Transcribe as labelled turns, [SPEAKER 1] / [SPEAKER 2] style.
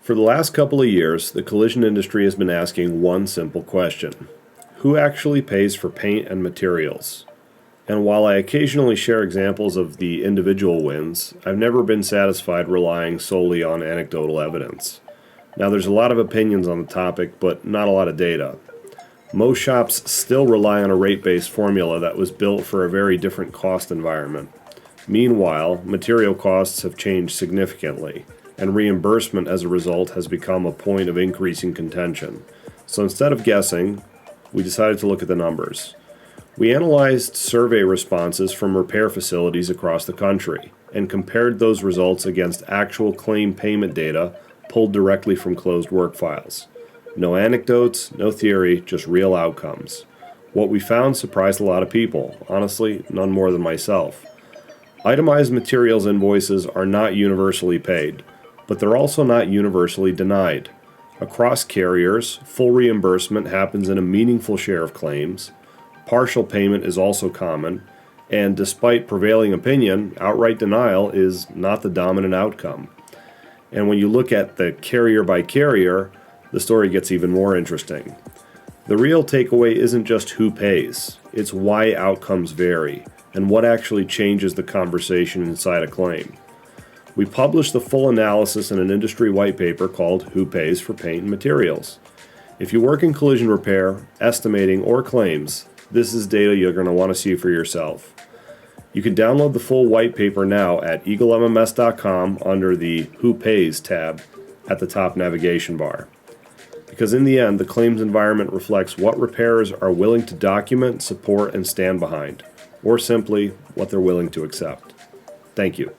[SPEAKER 1] For the last couple of years, the collision industry has been asking one simple question: who actually pays for paint and materials? And while I occasionally share examples of the individual wins, I've never been satisfied relying solely on anecdotal evidence. Now, there's a lot of opinions on the topic, but not a lot of data. Most shops still rely on a rate-based formula that was built for a very different cost environment. Meanwhile, material costs have changed significantly, and reimbursement as a result has become a point of increasing contention. So instead of guessing, we decided to look at the numbers. We analyzed survey responses from repair facilities across the country and compared those results against actual claim payment data pulled directly from closed work files. No anecdotes, no theory, just real outcomes. What we found surprised a lot of people, honestly, none more than myself. Itemized materials invoices are not universally paid, but they're also not universally denied. Across carriers, full reimbursement happens in a meaningful share of claims. Partial payment is also common, and despite prevailing opinion, outright denial is not the dominant outcome. And when you look at the carrier by carrier, the story gets even more interesting. The real takeaway isn't just who pays, it's why outcomes vary, and what actually changes the conversation inside a claim. We published the full analysis in an industry white paper called Who Pays for Paint and Materials. If you work in collision repair, estimating, or claims, this is data you're going to want to see for yourself. You can download the full white paper now at eaglemms.com under the Who Pays tab at the top navigation bar. Because in the end, the claims environment reflects what repairers are willing to document, support, and stand behind, or simply what they're willing to accept. Thank you.